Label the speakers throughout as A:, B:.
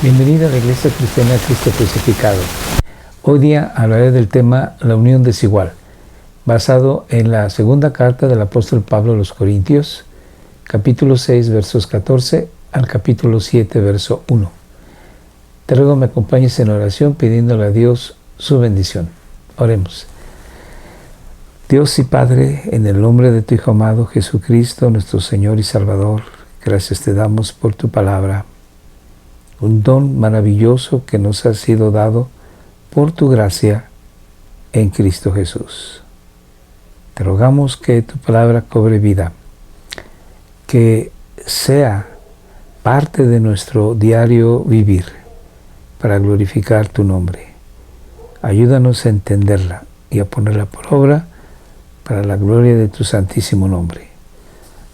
A: Bienvenida a la Iglesia Cristiana Cristo Crucificado. Hoy día hablaré del tema la unión desigual, basado en la segunda carta del apóstol Pablo a los Corintios, capítulo 6, versos 14 al capítulo 7, verso 1. Te ruego me acompañes en oración pidiéndole a Dios su bendición. Oremos. Dios y Padre, en el nombre de tu Hijo amado Jesucristo, nuestro Señor y Salvador, gracias te damos por tu palabra, un don maravilloso que nos ha sido dado por tu gracia en Cristo Jesús. Te rogamos que tu palabra cobre vida, que sea parte de nuestro diario vivir para glorificar tu nombre. Ayúdanos a entenderla y a ponerla por obra para la gloria de tu santísimo nombre.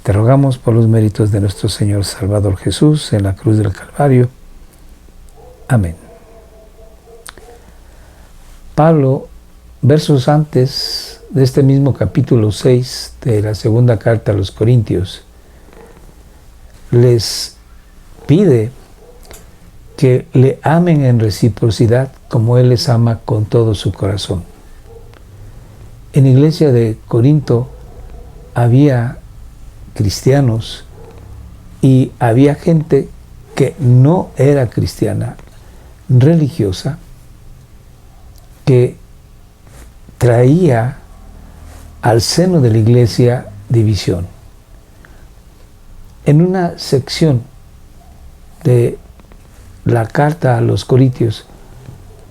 A: Te rogamos por los méritos de nuestro Señor Salvador Jesús en la cruz del Calvario. Amén. Pablo, versos antes de este mismo capítulo 6 de la segunda carta a los Corintios, les pide que le amen en reciprocidad como Él les ama con todo su corazón. En la iglesia de Corinto había cristianos y había gente que no era cristiana, religiosa, que traía al seno de la iglesia división. En una sección de la carta a los Corintios,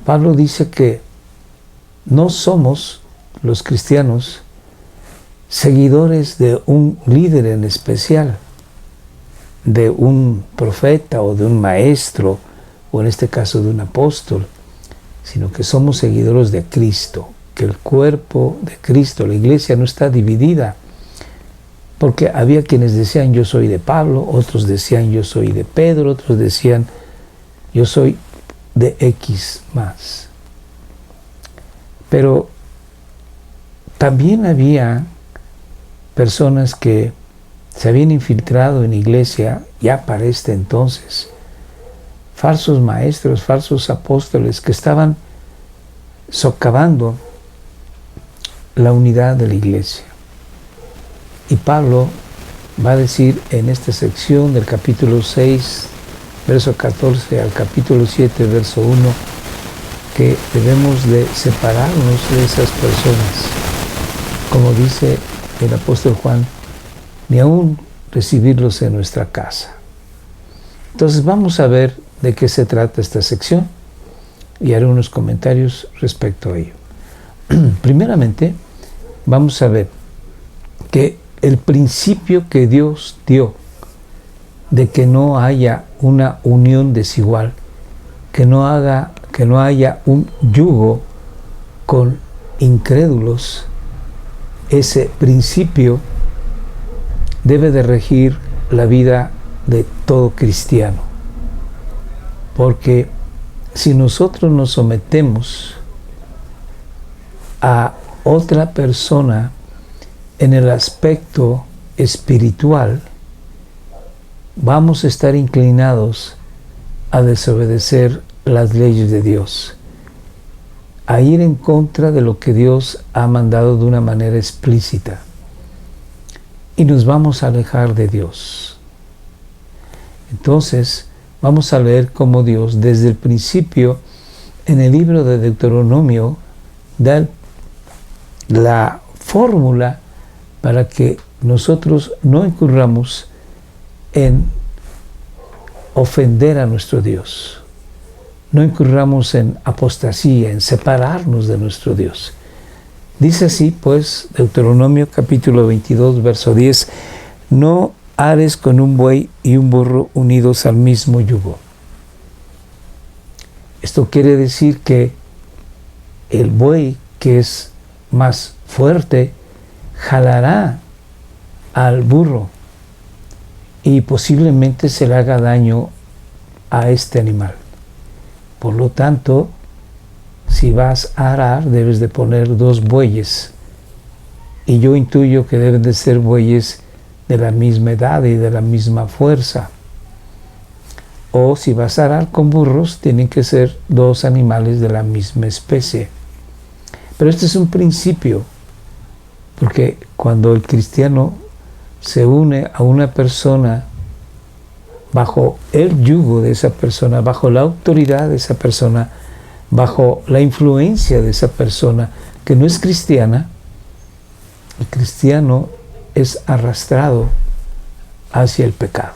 A: Pablo dice que no somos los cristianos seguidores de un líder en especial, de un profeta o de un maestro, o en este caso de un apóstol, sino que somos seguidores de Cristo, que el cuerpo de Cristo, la iglesia, no está dividida, porque había quienes decían yo soy de Pablo, otros decían yo soy de Pedro, otros decían yo soy de X más. Pero también había personas que se habían infiltrado en la iglesia ya para este entonces, falsos maestros, falsos apóstoles que estaban socavando la unidad de la iglesia. Y Pablo va a decir en esta sección del capítulo 6, verso 14 al capítulo 7, verso 1, que debemos de separarnos de esas personas. Como dice el apóstol Juan, ni aún recibirlos en nuestra casa. Entonces vamos a ver de qué se trata esta sección y haré unos comentarios respecto a ello. Primeramente, vamos a ver que el principio que Dios dio de que no haya una unión desigual, que no haya un yugo con incrédulos, ese principio debe de regir la vida de todo cristiano. Porque si nosotros nos sometemos a otra persona en el aspecto espiritual, vamos a estar inclinados a desobedecer las leyes de Dios, a ir en contra de lo que Dios ha mandado de una manera explícita, y nos vamos a alejar de Dios. Entonces, vamos a leer cómo Dios, desde el principio, en el libro de Deuteronomio, da la fórmula para que nosotros no incurramos en ofender a nuestro Dios, no incurramos en apostasía, en separarnos de nuestro Dios. Dice así, pues, Deuteronomio capítulo 22, verso 10, no ares con un buey y un burro unidos al mismo yugo. Esto quiere decir que el buey, que es más fuerte, jalará al burro y posiblemente se le haga daño a este animal. Por lo tanto, si vas a arar, debes de poner 2 bueyes. Y yo intuyo que deben de ser bueyes de la misma edad y de la misma fuerza. o si vas a arar con burros, tienen que ser 2 animales de la misma especie. Pero este es un principio, porque cuando el cristiano se une a una persona bajo el yugo de esa persona, bajo la autoridad de esa persona, bajo la influencia de esa persona que no es cristiana, el cristiano es arrastrado hacia el pecado.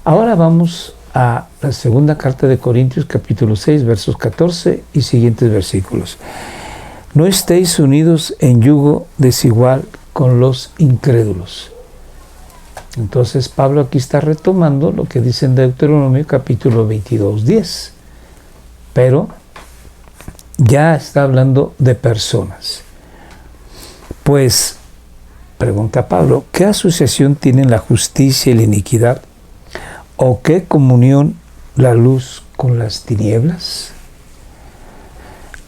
A: Ahora vamos a la segunda carta de Corintios, capítulo 6, versos 14 y siguientes versículos. No estéis unidos en yugo desigual con los incrédulos. Entonces Pablo aquí está retomando lo que dice en Deuteronomio capítulo 22, 10. Pero ya está hablando de personas. Pues, pregunta Pablo, ¿qué asociación tienen la justicia y la iniquidad? ¿O qué comunión la luz con las tinieblas?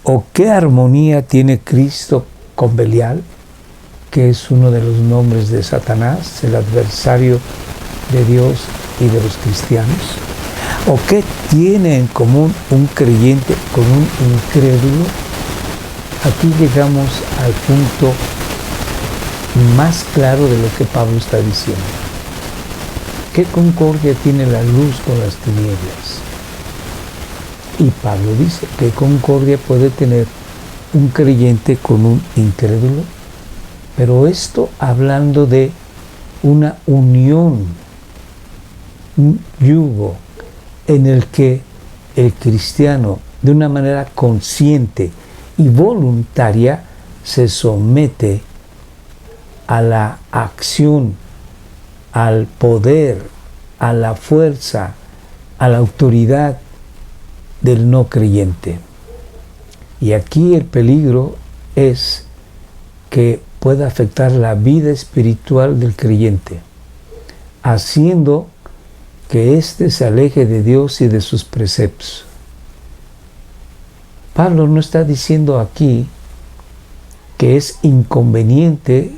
A: ¿O qué armonía tiene Cristo con Belial, que es uno de los nombres de Satanás, el adversario de Dios y de los cristianos? ¿O qué tiene en común un creyente con un incrédulo? Aquí llegamos al punto más claro de lo que Pablo está diciendo. ¿Qué concordia tiene la luz con las tinieblas? Y Pablo dice, ¿qué concordia puede tener un creyente con un incrédulo? Pero esto hablando de una unión, un yugo en el que el cristiano de una manera consciente y voluntaria se somete a la acción, al poder, a la fuerza, a la autoridad del no creyente. Y aquí el peligro es que pueda afectar la vida espiritual del creyente, haciendo que éste se aleje de Dios y de sus preceptos. Pablo no está diciendo aquí que es inconveniente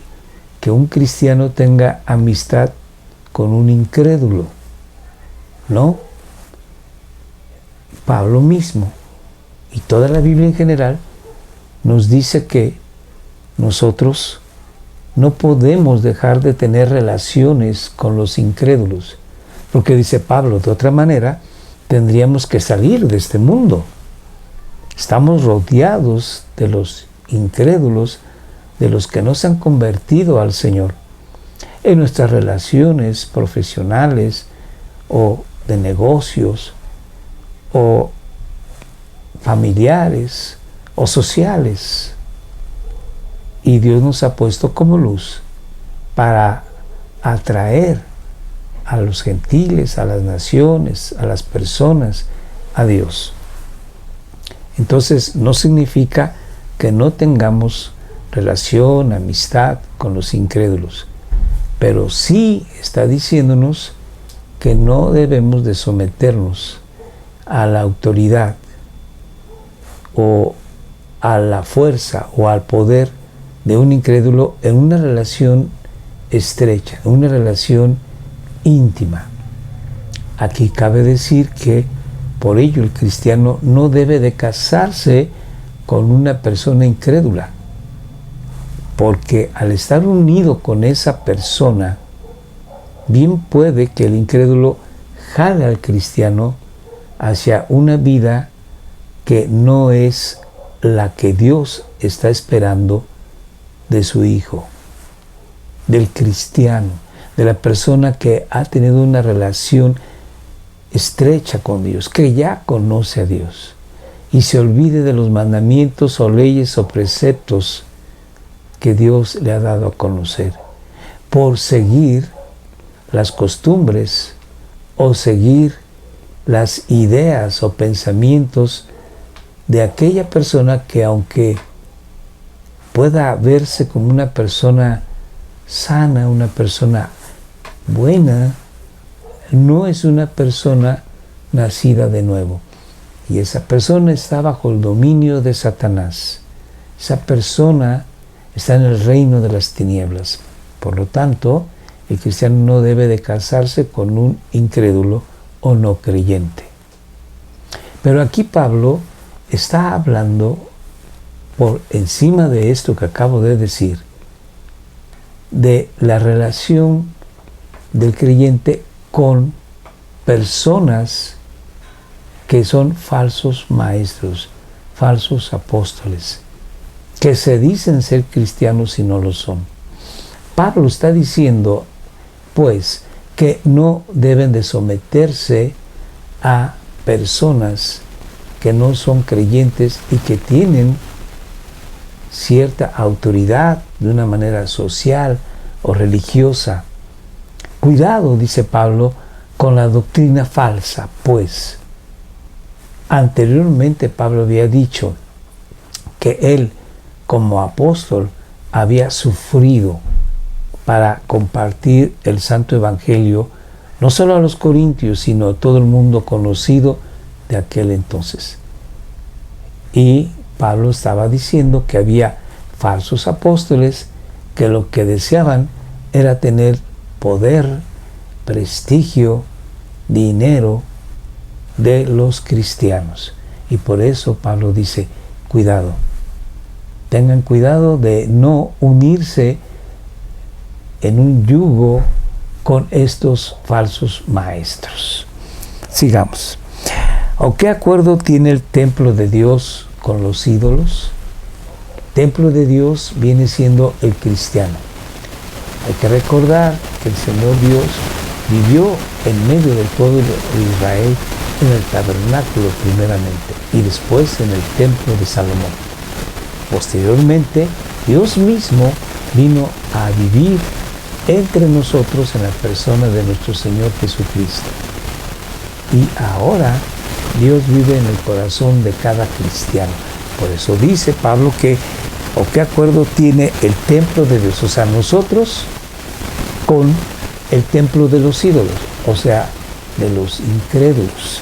A: que un cristiano tenga amistad con un incrédulo. No. Pablo mismo y toda la Biblia en general nos dice que nosotros no podemos dejar de tener relaciones con los incrédulos, porque dice Pablo, de otra manera tendríamos que salir de este mundo. Estamos rodeados de los incrédulos, de los que no se han convertido al Señor, en nuestras relaciones profesionales o de negocios o familiares o sociales. Y Dios nos ha puesto como luz para atraer a los gentiles, a las naciones, a las personas, a Dios. Entonces no significa que no tengamos relación, amistad con los incrédulos, pero sí está diciéndonos que no debemos de someternos a la autoridad o a la fuerza o al poder de un incrédulo en una relación estrecha, en una relación íntima. Aquí cabe decir que por ello el cristiano no debe de casarse con una persona incrédula, porque al estar unido con esa persona, bien puede que el incrédulo jale al cristiano hacia una vida que no es la que Dios está esperando de su hijo, del cristiano, de la persona que ha tenido una relación estrecha con Dios, que ya conoce a Dios y se olvide de los mandamientos o leyes o preceptos que Dios le ha dado a conocer, por seguir las costumbres o seguir las ideas o pensamientos de aquella persona que, aunque pueda verse como una persona sana, una persona buena, no es una persona nacida de nuevo. Y esa persona está bajo el dominio de Satanás. Esa persona está en el reino de las tinieblas. Por lo tanto, el cristiano no debe de casarse con un incrédulo o no creyente. Pero aquí Pablo está hablando por encima de esto que acabo de decir, de la relación del creyente con personas que son falsos maestros, falsos apóstoles, que se dicen ser cristianos y no lo son. Pablo está diciendo, pues, que no deben de someterse a personas que no son creyentes y que tienen cierta autoridad de una manera social o religiosa. Cuidado, dice Pablo, con la doctrina falsa, pues anteriormente Pablo había dicho que él, como apóstol, había sufrido para compartir el Santo Evangelio, no solo a los corintios, sino a todo el mundo conocido de aquel entonces. Y Pablo estaba diciendo que había falsos apóstoles que lo que deseaban era tener poder, prestigio, dinero de los cristianos. Y por eso Pablo dice, cuidado, tengan cuidado de no unirse en un yugo con estos falsos maestros. Sigamos. ¿O qué acuerdo tiene el templo de Dios con los ídolos? El templo de Dios viene siendo el cristiano. Hay que recordar que el Señor Dios vivió en medio del pueblo de Israel en el tabernáculo primeramente y después en el templo de Salomón. Posteriormente, Dios mismo vino a vivir entre nosotros en la persona de nuestro Señor Jesucristo. Y ahora Dios vive en el corazón de cada cristiano. Por eso dice Pablo que, ¿o qué acuerdo tiene el templo de Dios? O sea, nosotros con el templo de los ídolos, o sea, de los incrédulos.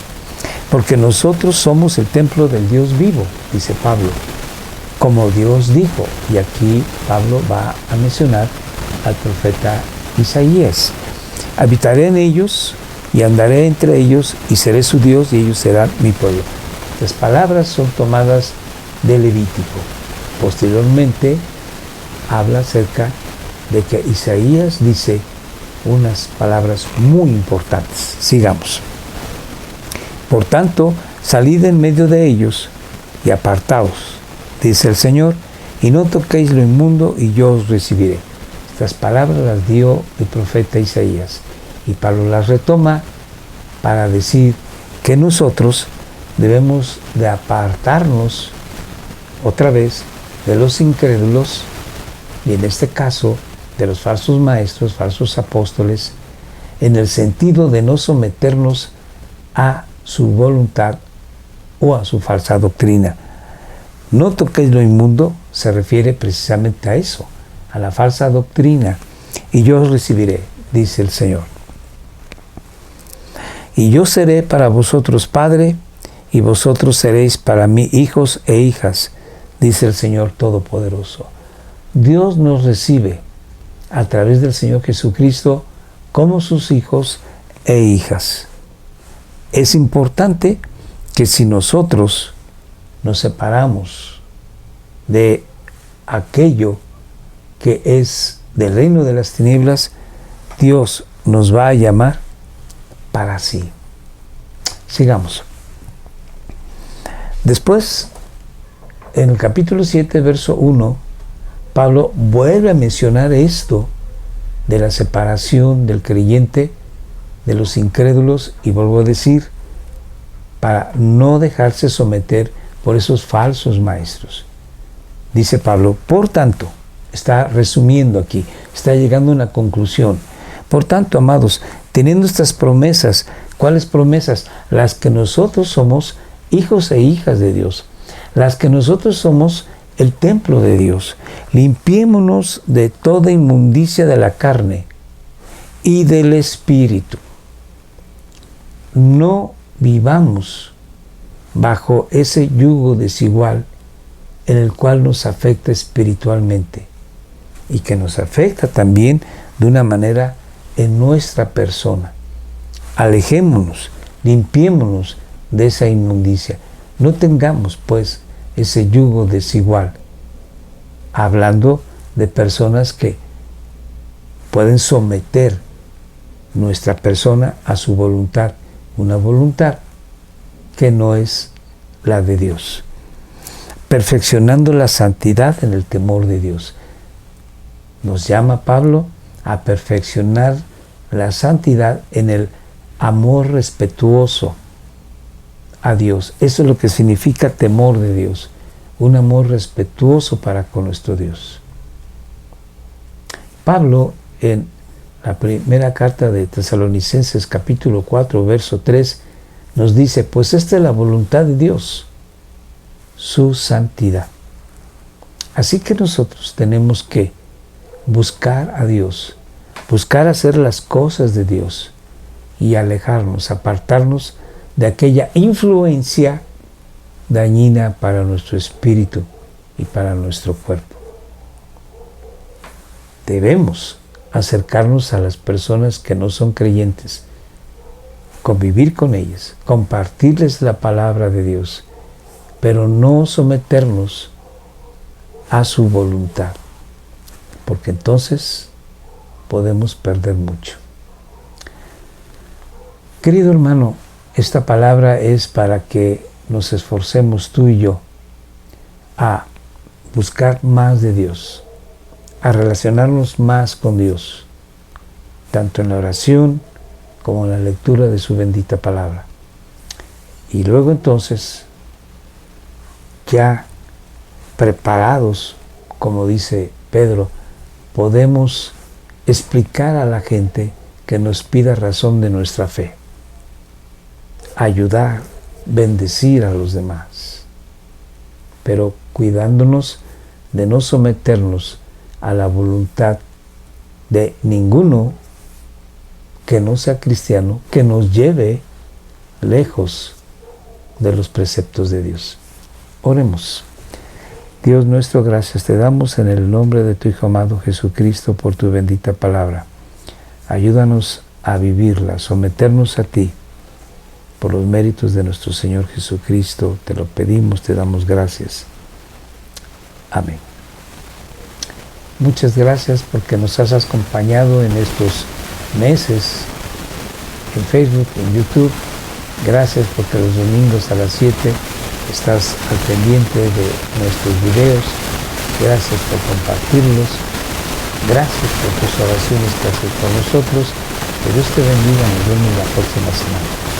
A: Porque nosotros somos el templo del Dios vivo, dice Pablo, como Dios dijo. Y aquí Pablo va a mencionar al profeta Isaías. Habitaré en ellos y andaré entre ellos y seré su Dios y ellos serán mi pueblo. Las palabras son tomadas de Levítico. Posteriormente habla acerca de que Isaías dice unas palabras muy importantes. Sigamos. Por tanto, salid en medio de ellos y apartaos, dice el Señor, y no toquéis lo inmundo y yo os recibiré. Estas palabras las dio el profeta Isaías y Pablo las retoma para decir que nosotros debemos de apartarnos otra vez de los incrédulos y en este caso de los falsos maestros, falsos apóstoles, en el sentido de no someternos a su voluntad o a su falsa doctrina. No toquéis lo inmundo se refiere precisamente a eso, a la falsa doctrina, y yo os recibiré, dice el Señor. Y yo seré para vosotros Padre, y vosotros seréis para mí hijos e hijas, dice el Señor Todopoderoso. Dios nos recibe a través del Señor Jesucristo como sus hijos e hijas. Es importante que si nosotros nos separamos de aquello que es del reino de las tinieblas, Dios nos va a llamar para sí. Sigamos. Después, en el capítulo 7, verso 1, Pablo vuelve a mencionar esto de la separación del creyente de los incrédulos y vuelvo a decir, para no dejarse someter por esos falsos maestros. Dice Pablo, por tanto, está resumiendo aquí, está llegando a una conclusión. Por tanto, amados, teniendo estas promesas, ¿cuáles promesas? Las que nosotros somos hijos e hijas de Dios, las que nosotros somos el templo de Dios. Limpiémonos de toda inmundicia de la carne y del espíritu. No vivamos bajo ese yugo desigual en el cual nos afecta espiritualmente y que nos afecta también de una manera en nuestra persona. Alejémonos limpiémonos de esa inmundicia. No tengamos, pues, ese yugo desigual. Hablando de personas que pueden someter nuestra persona a su voluntad, una voluntad que no es la de Dios. Perfeccionando la santidad en el temor de Dios. Nos llama Pablo a perfeccionar la santidad en el amor respetuoso a Dios. Eso es lo que significa temor de Dios. Un amor respetuoso para con nuestro Dios. Pablo, en la primera carta de Tesalonicenses, capítulo 4, verso 3, nos dice, pues esta es la voluntad de Dios, su santidad. Así que nosotros tenemos que buscar a Dios, buscar hacer las cosas de Dios y alejarnos, apartarnos de aquella influencia dañina para nuestro espíritu y para nuestro cuerpo. Debemos acercarnos a las personas que no son creyentes, convivir con ellas, compartirles la palabra de Dios, pero no someternos a su voluntad, porque entonces podemos perder mucho. Querido hermano, esta palabra es para que nos esforcemos tú y yo a buscar más de Dios, a relacionarnos más con Dios, tanto en la oración como en la lectura de su bendita palabra. Y luego entonces, ya preparados, como dice Pedro, podemos explicar a la gente que nos pida razón de nuestra fe, ayudar, bendecir a los demás, pero cuidándonos de no someternos a la voluntad de ninguno que no sea cristiano, que nos lleve lejos de los preceptos de Dios. Oremos. Dios nuestro, gracias te damos en el nombre de tu Hijo amado Jesucristo por tu bendita palabra. Ayúdanos a vivirla, someternos a ti por los méritos de nuestro Señor Jesucristo. Te lo pedimos, te damos gracias. Amén. Muchas gracias porque nos has acompañado en estos meses en Facebook, en YouTube. Gracias porque los domingos a las 7 estás al pendiente de nuestros videos. Gracias por compartirlos. Gracias por tus oraciones que haces por nosotros. Que Dios te bendiga. Nos vemos la próxima semana.